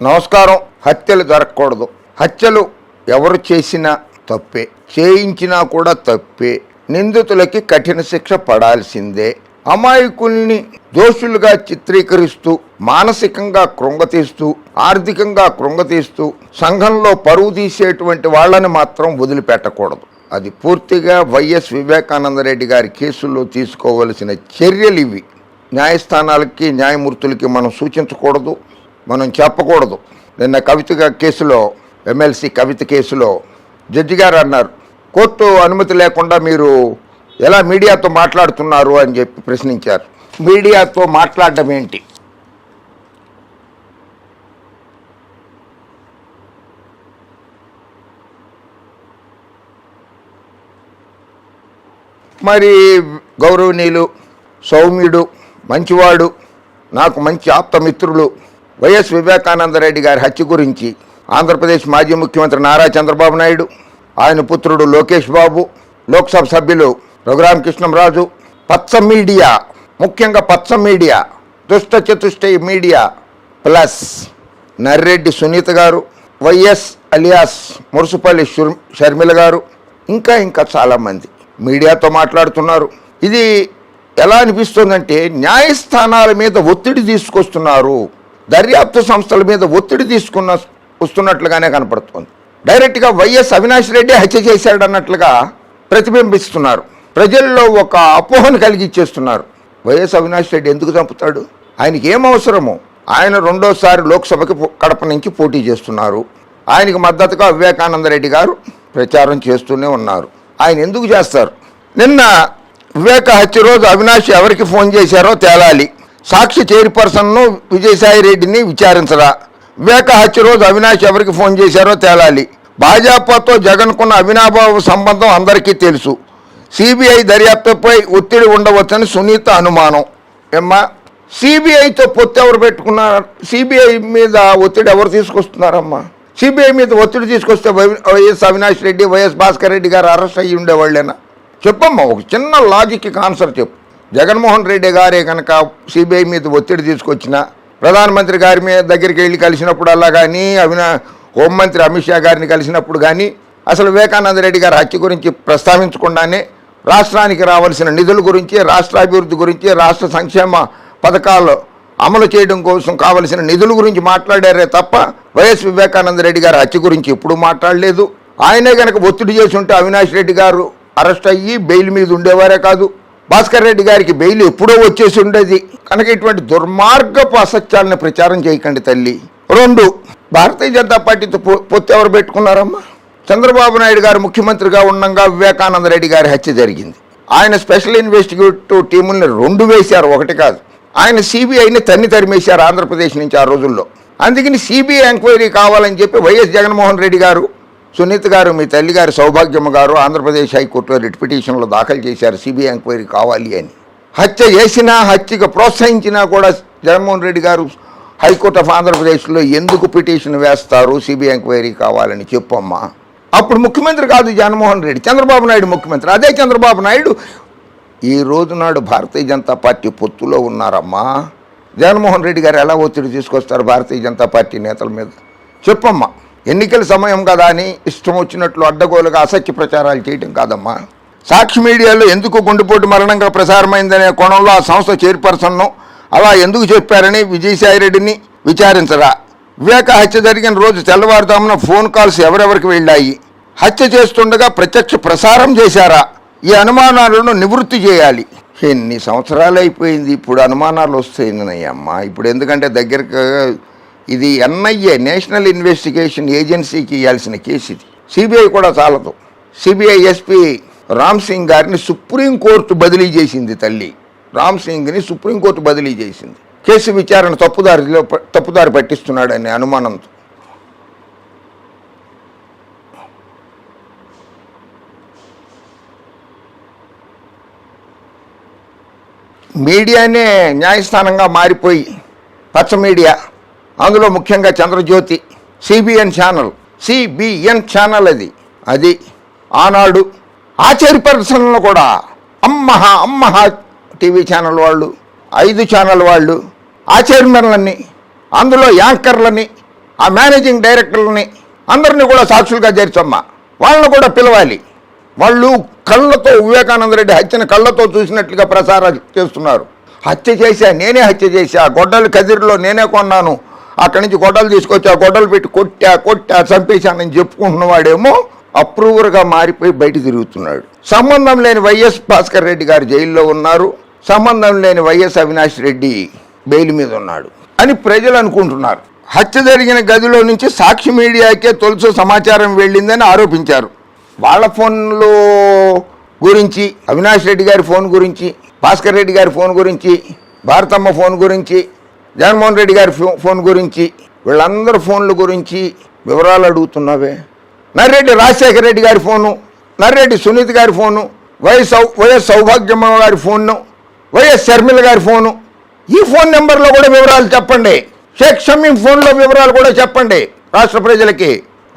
నమస్కారం. హత్యలు జరగకూడదు. హత్యలు ఎవరు చేసినా తప్పే, చేయించినా కూడా తప్పే. నిందితులకి కఠిన శిక్ష పడాల్సిందే. అమాయకుల్ని దోషులుగా చిత్రీకరిస్తూ, మానసికంగా కృంగతీస్తూ, ఆర్థికంగా కృంగతీస్తూ సంఘంలో పరువు తీసేటువంటి వాళ్ళని మాత్రం వదిలిపెట్టకూడదు. అది పూర్తిగా వైఎస్ వివేకానందరెడ్డి గారి కేసుల్లో తీసుకోవలసిన చర్యలు ఇవి. న్యాయస్థానాలకి, న్యాయమూర్తులకి మనం సూచించకూడదు, మనం చెప్పకూడదు. నిన్న కవిత కేసులో, ఎమ్మెల్సీ కవిత కేసులో జడ్జి గారు అన్నారు, కోర్టు అనుమతి లేకుండా మీరు ఎలా మీడియాతో మాట్లాడుతున్నారు అని చెప్పి ప్రశ్నించారు. మీడియాతో మాట్లాడడం ఏంటి? మరి గౌరవనీయులు, సౌమ్యుడు, మంచివాడు, నాకు మంచి ఆప్తమిత్రులు వైఎస్ వివేకానందరెడ్డి గారి హత్య గురించి ఆంధ్రప్రదేశ్ మాజీ ముఖ్యమంత్రి నారా చంద్రబాబు నాయుడు, ఆయన పుత్రుడు లోకేష్ బాబు, లోక్సభ సభ్యులు రఘురామకృష్ణంరాజు, పచ్చ మీడియా, ముఖ్యంగా పచ్చ మీడియా, దుష్ట చతుష్టయ మీడియా ప్లస్ నర్రెడ్డి సునీత గారు, వైఎస్ అలియాస్ మురుసుపల్లి షర్మిల గారు, ఇంకా చాలామంది మీడియాతో మాట్లాడుతున్నారు. ఇది ఎలా అనిపిస్తుందంటే న్యాయస్థానాల మీద ఒత్తిడి తీసుకొస్తున్నారు, దర్యాప్తు సంస్థల మీద ఒత్తిడి వస్తున్నట్లుగానే కనపడుతుంది. డైరెక్ట్గా వైఎస్ అవినాష్ రెడ్డి హత్య చేశాడన్నట్లుగా ప్రతిబింబిస్తున్నారు. ప్రజల్లో ఒక అపోహను కలిగిచ్చేస్తున్నారు. వైఎస్ అవినాష్ రెడ్డి ఎందుకు చంపుతాడు? ఆయనకి ఏం అవసరము? ఆయన రెండోసారి లోక్సభకి కడప నుంచి పోటీ చేస్తున్నారు. ఆయనకు మద్దతుగా వివేకానందరెడ్డి గారు ప్రచారం చేస్తూనే ఉన్నారు. ఆయన ఎందుకు చేస్తారు? నిన్న వివేక హత్య రోజు అవినాష్ ఎవరికి ఫోన్ చేశారో తేలాలి. సాక్షి చైర్పర్సన్ను విజయసాయి రెడ్డిని విచారించరా? వివేక హత్య రోజు అవినాష్ ఎవరికి ఫోన్ చేశారో తేలాలి. భాజపాతో జగన్కున్న అవినాభావ సంబంధం అందరికీ తెలుసు. సిబిఐ దర్యాప్తుపై ఒత్తిడి ఉండవచ్చని సునీత అనుమానం. ఏమ్మా, సిబిఐతో పొత్తు ఎవరు పెట్టుకున్నారు? సిబిఐ మీద ఒత్తిడి ఎవరు తీసుకొస్తున్నారమ్మా? సిబిఐ మీద ఒత్తిడి తీసుకొస్తే వైఎస్ అవినాష్ రెడ్డి, వైఎస్ భాస్కర్ రెడ్డి గారు అరెస్ట్ అయ్యి ఉండేవాళ్ళేనా? చెప్పమ్మా, ఒక చిన్న లాజిక్ ఆన్సర్ చెప్పు. జగన్మోహన్ రెడ్డి గారే కనుక సిబిఐ మీద ఒత్తిడి తీసుకొచ్చిన, ప్రధానమంత్రి గారి మీద దగ్గరికి వెళ్ళి కలిసినప్పుడల్లా కానీ, హోంమంత్రి అమిత్ షా గారిని కలిసినప్పుడు కానీ అసలు వివేకానంద రెడ్డి గారి హత్య గురించి ప్రస్తావించకుండానే రాష్ట్రానికి రావాల్సిన నిధుల గురించి, రాష్ట్రాభివృద్ధి గురించి, రాష్ట్ర సంక్షేమ పథకాలు అమలు చేయడం కోసం కావలసిన నిధుల గురించి మాట్లాడారే తప్ప వైఎస్ వివేకానంద రెడ్డి గారి హత్య గురించి ఎప్పుడూ మాట్లాడలేదు. ఆయనే కనుక ఒత్తిడి చేసి ఉంటే అవినాష్ రెడ్డి గారు అరెస్ట్ అయ్యి బెయిల్ మీద ఉండేవారే కాదు. భాస్కర్ రెడ్డి గారికి బెయిల్ ఎప్పుడో వచ్చేసి ఉండేది. కనుక ఇటువంటి దుర్మార్గపు అసత్యాలను ప్రచారం చేయకండి తల్లి. 2, భారతీయ జనతా పార్టీతో పొత్తు ఎవరు పెట్టుకున్నారమ్మా? చంద్రబాబు నాయుడు గారు ముఖ్యమంత్రిగా ఉండగా వివేకానంద రెడ్డి గారి హత్య జరిగింది. ఆయన స్పెషల్ ఇన్వెస్టిగేటివ్ టీముల్ని 2 వేశారు, 1 కాదు. ఆయన సిబిఐని తరిమేశారు ఆంధ్రప్రదేశ్ నుంచి ఆ రోజుల్లో. అందుకని సిబిఐ ఎంక్వైరీ కావాలని చెప్పి వైఎస్ జగన్మోహన్ రెడ్డి గారు, సునీత గారు, మీ తల్లి గారు సౌభాగ్యమ్మ గారు ఆంధ్రప్రదేశ్ హైకోర్టులో రిట్ పిటిషన్లో దాఖలు చేశారు సిబిఐ ఎంక్వైరీ కావాలి అని. హత్య చేసినా, హత్యకు ప్రోత్సహించినా కూడా జగన్మోహన్ రెడ్డి గారు హైకోర్టు ఆఫ్ ఆంధ్రప్రదేశ్లో ఎందుకు పిటిషన్ వేస్తారు సిబిఐ ఎంక్వైరీ కావాలని చెప్పమ్మా? అప్పుడు ముఖ్యమంత్రి కాదు జగన్మోహన్ రెడ్డి, చంద్రబాబు నాయుడు ముఖ్యమంత్రి. అదే చంద్రబాబు నాయుడు ఈ రోజు నాడు భారతీయ జనతా పార్టీ పొత్తులో ఉన్నారమ్మా. జగన్మోహన్ రెడ్డి గారు ఎలా ఒత్తిడి తీసుకొస్తారు భారతీయ జనతా పార్టీ నేతల మీద? చెప్పమ్మా. ఎన్నికల సమయం కదా అని ఇష్టం వచ్చినట్లు అడ్డగోలుగా అసత్య ప్రచారాలు చేయడం కాదమ్మా. సాక్షి మీడియాలో ఎందుకు గుండెపోటు మరణంగా ప్రసారమైందనే కోణంలో ఆ సంస్థ చైర్పర్సన్ను అలా ఎందుకు చెప్పారని విజయసాయి రెడ్డిని విచారించరా? వివేక హత్య జరిగిన రోజు తెల్లవారుదామున ఫోన్ కాల్స్ ఎవరెవరికి వెళ్ళాయి? హత్య చేస్తుండగా ప్రత్యక్ష ప్రసారం చేశారా? ఈ అనుమానాలను నివృత్తి చేయాలి. ఎన్ని సంవత్సరాలు అయిపోయింది, ఇప్పుడు అనుమానాలు వస్తాయమ్మా. ఇప్పుడు ఎందుకంటే దగ్గరకు ఇది ఎన్ఐఏ, నేషనల్ ఇన్వెస్టిగేషన్ ఏజెన్సీకి ఇవ్వాల్సిన కేసు ఇది. సిబిఐ కూడా చాలదు. సిబిఐ ఎస్పీ రామ్ సింగ్ గారిని సుప్రీంకోర్టు బదిలీ చేసింది తల్లి. రామ్ సింగ్ని సుప్రీంకోర్టు బదిలీ చేసింది. కేసు విచారణ తప్పుదారి పట్టిస్తున్నాడనే అనుమానంతో. మీడియానే న్యాయస్థానంగా మారిపోయి పచ్చ మీడియా, అందులో ముఖ్యంగా చంద్రజ్యోతి, సిబిఎన్ ఛానల్ అది ఆనాడు ఆచార్యపర్సన్లు కూడా అమ్మహ టీవీ ఛానల్ వాళ్ళు, 5 ఛానల్ వాళ్ళు, ఆచార్యమన్లని, అందులో యాంకర్లని, ఆ మేనేజింగ్ డైరెక్టర్లని అందరినీ కూడా సాక్షులుగా చేర్చమ్మా, వాళ్ళని కూడా పిలవాలి. వాళ్ళు కళ్ళతో వివేకానంద రెడ్డి హత్యను కళ్ళతో చూసినట్లుగా ప్రసారాలు చేస్తున్నారు. హత్య చేశా, నేనే హత్య చేశా, గొడ్డలు కదిరిలో నేనే కొన్నాను, అక్కడి నుంచి గొడ్డలు తీసుకొచ్చి ఆ గొడ్డలు పెట్టి కొట్టా చంపేశానని చెప్పుకుంటున్న వాడేమో అప్రూవర్గా మారిపోయి బయట తిరుగుతున్నాడు. సంబంధం లేని వైఎస్ భాస్కర్ రెడ్డి గారు జైల్లో ఉన్నారు, సంబంధం లేని వైఎస్ అవినాష్ రెడ్డి బెయిల్ మీద ఉన్నాడు అని ప్రజలు అనుకుంటున్నారు. హత్య జరిగిన గదిలో నుంచి సాక్షి మీడియాకే తొలుసు సమాచారం వెళ్ళిందని ఆరోపించారు. వాళ్ళ ఫోన్లో గురించి, అవినాష్ రెడ్డి గారి ఫోన్ గురించి, భాస్కర్ రెడ్డి గారి ఫోన్ గురించి, భారతమ్మ ఫోన్ గురించి, జగన్మోహన్ రెడ్డి గారి ఫోన్ గురించి, వీళ్ళందరి ఫోన్ల గురించి వివరాలు అడుగుతున్నావే. నర్రెడ్డి రాజశేఖర రెడ్డి గారి ఫోను, నర్రెడ్డి సునీత గారి ఫోను, వైఎస్ సౌభాగ్యమ్మ గారి ఫోను, వైఎస్ షర్మిల గారి ఫోను, ఈ ఫోన్ నెంబర్లో కూడా వివరాలు చెప్పండి. షేక్ షమీం ఫోన్లో వివరాలు కూడా చెప్పండి రాష్ట్ర ప్రజలకి.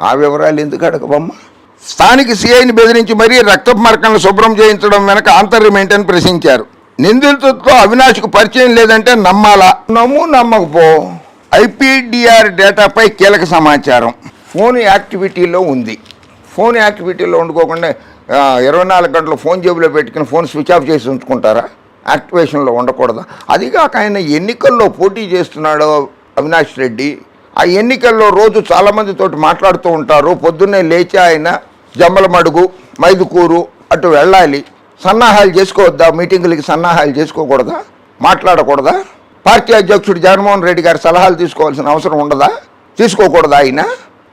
ఆ వివరాలు ఎందుకు అడగవమ్మా? స్థానిక సిఐని బెదిరించి మరీ రక్తపు మరకలను శుభ్రం చేయించడం వెనక ఆంతర్యం ఏంటని ప్రశ్నించారు. నిందితులతో అవినాష్కు పరిచయం లేదంటే నమ్మాలా? నమ్మకపో. ఐపీడీఆర్ డేటాపై కీలక సమాచారం ఫోన్ యాక్టివిటీలో ఉంది. ఫోన్ యాక్టివిటీలో ఉండుకోకుండా 24 గంటలు ఫోన్ జేబులో పెట్టుకుని ఫోన్ స్విచ్ ఆఫ్ చేసి ఉంచుకుంటారా? యాక్టివేషన్లో ఉండకూడదా? అదిగాక ఆయన ఎన్నికల్లో పోటీ చేస్తున్నాడు అవినాష్ రెడ్డి. ఆ ఎన్నికల్లో రోజు చాలామందితోటి మాట్లాడుతూ ఉంటారు. పొద్దున్నే లేచి ఆయన జమ్మలమడుగు, మైదుకూరు అటు వెళ్ళాలి. సన్నాహాలు చేసుకోవద్దా? మీటింగులకి సన్నాహాలు చేసుకోకూడదా? మాట్లాడకూడదా? పార్టీ అధ్యక్షుడు జగన్మోహన్ రెడ్డి గారి సలహాలు తీసుకోవాల్సిన అవసరం ఉండదా? తీసుకోకూడదా? ఆయన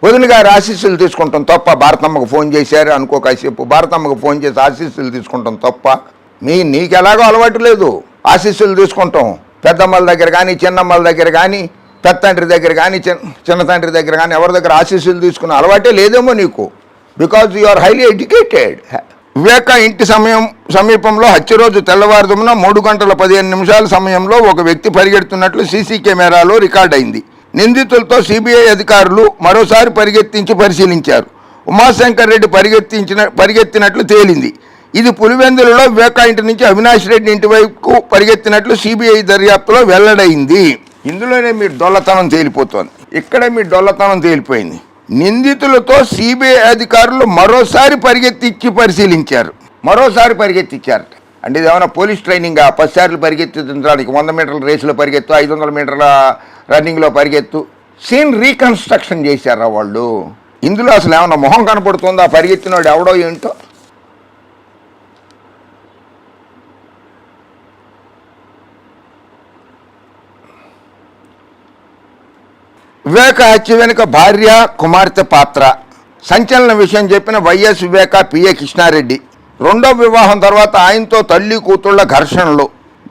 వదిన గారి ఆశీస్సులు తీసుకుంటాం తప్ప, భారతమ్మకు ఫోన్ చేశారు అనుకో, కాసేపు భారతమ్మకు ఫోన్ చేసి ఆశీస్సులు తీసుకుంటాం తప్ప, నీకు ఎలాగో అలవాటు లేదు ఆశీస్సులు తీసుకుంటాం. పెద్దమ్మల దగ్గర కానీ, చిన్నమ్మల దగ్గర కానీ, పెద్దండ్రి దగ్గర కానీ, చిన్న తండ్రి దగ్గర కానీ ఎవరి దగ్గర ఆశీస్సులు తీసుకున్న అలవాటే లేదేమో నీకు. Because you are highly educated. Viveka ఇంటి సమీపంలో హత్య రోజు తెల్లవారుజామున 3:15 సమయంలో ఒక వ్యక్తి పరిగెడుతున్నట్లు సీసీ కెమెరాలో రికార్డ్ అయింది. నిందితులతో సిబిఐ అధికారులు మరోసారి పరిగెత్తించి పరిశీలించారు. ఉమాశంకర్ రెడ్డి పరిగెత్తినట్లు తేలింది. ఇది పులివెందులలో వివేక ఇంటి నుంచి అవినాష్ రెడ్డి ఇంటి వైపుకు పరిగెత్తినట్లు సిబిఐ దర్యాప్తులో వెల్లడైంది. ఇందులోనే మీ డొల్లతనం తేలిపోతోంది. ఇక్కడే మీ డొల్లతనం తేలిపోయింది. నిందితులతో సిబిఐ అధికారులు మరోసారి పరిగెత్తించారు. అంటే ఇది ఏమైనా పోలీస్ ట్రైనింగ్? 10 సార్లు పరిగెత్తించడానికి, 100 మీటర్ల రేసులో పరిగెత్తు, 500 మీటర్ల రన్నింగ్లో పరిగెత్తు, సీన్ రీకన్స్ట్రక్షన్ చేశారా వాళ్ళు? ఇందులో అసలు ఏమన్నా మొహం కనపడుతుందా? పరిగెత్తినోడు ఎవడో ఏంటో. వివేక హత్య వెనుక భార్య కుమార్తె పాత్ర. సంచలన విషయం చెప్పిన వైఎస్ వివేక పిఏ కృష్ణారెడ్డి. రెండో వివాహం తర్వాత ఆయనతో తల్లి కూతుళ్ల ఘర్షణలు.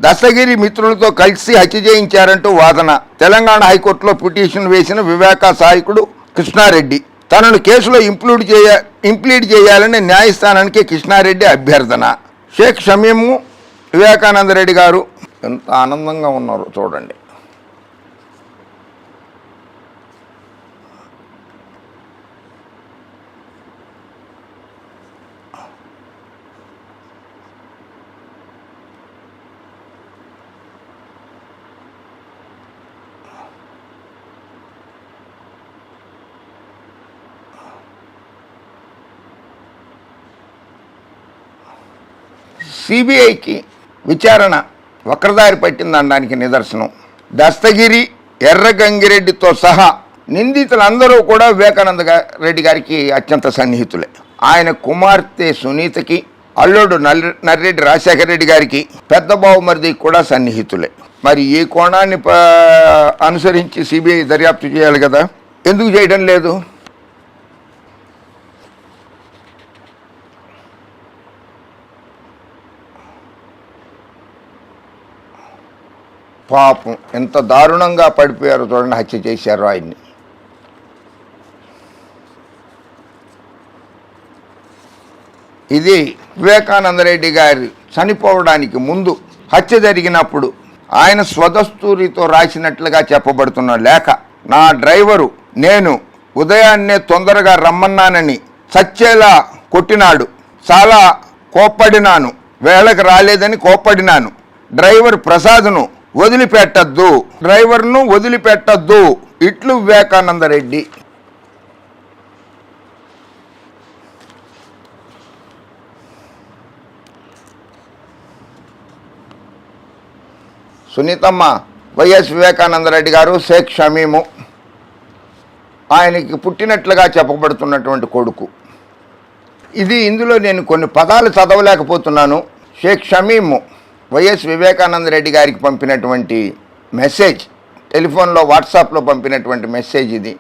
దస్తగిరి మిత్రులతో కలిసి హత్య చేయించారంటూ వాదన. తెలంగాణ హైకోర్టులో పిటిషన్ వేసిన వివేక సహాయకుడు కృష్ణారెడ్డి. తనను కేసులో ఇంప్లీడ్ చేయాలని న్యాయస్థానానికి కృష్ణారెడ్డి అభ్యర్థన. షేక్ షమీము, వివేకానంద రెడ్డి గారు ఎంత ఆనందంగా ఉన్నారు చూడండి. సిబిఐకి విచారణ వక్రదారి పట్టిందనడానికి నిదర్శనం. దస్తగిరి, ఎర్రగంగిరెడ్డితో సహా నిందితులందరూ కూడా వివేకానంద రెడ్డి గారికి అత్యంత సన్నిహితులే. ఆయన కుమార్తె సునీతకి, అల్లుడు నర్రెడ్డి రాజశేఖర రెడ్డి గారికి, పెద్ద బావుమరిది కూడా సన్నిహితులే. మరి ఈ కోణాన్ని అనుసరించి సిబిఐ దర్యాప్తు చేయాలి కదా, ఎందుకు చేయడం లేదు? పాపం ఎంత దారుణంగా పడిపోయారు చూడండి, హత్య చేశారు ఆయన్ని. ఇది వివేకానంద రెడ్డి గారి చనిపోవడానికి ముందు హత్య జరిగినప్పుడు ఆయన స్వదస్తూరితో రాసినట్లుగా చెప్పబడుతున్న లేఖ. నా డ్రైవరు నేను ఉదయాన్నే తొందరగా రమ్మన్నానని చచ్చేలా కొట్టినాడు. చాలా కోప్పడినాను, వేళకు రాలేదని కోప్పడినాను. డ్రైవర్ ప్రసాద్ను వదిలిపెట్టద్దు, డ్రైవర్ను వదిలిపెట్టద్దు. ఇట్లు వివేకానంద రెడ్డి. సునీతమ్మ వైఎస్ వివేకానంద రెడ్డి గారు షేక్ షమీము, ఆయనకి పుట్టినట్లుగా చెప్పబడుతున్నటువంటి కొడుకు. ఇందులో నేను కొన్ని పదాలు చదవలేకపోతున్నాను. షేక్ షమీము వైఎస్ వివేకానంద రెడ్డి గారికి పంపినటువంటి మెసేజ్, టెలిఫోన్లో వాట్సాప్లో పంపినటువంటి మెసేజ్ ఇది.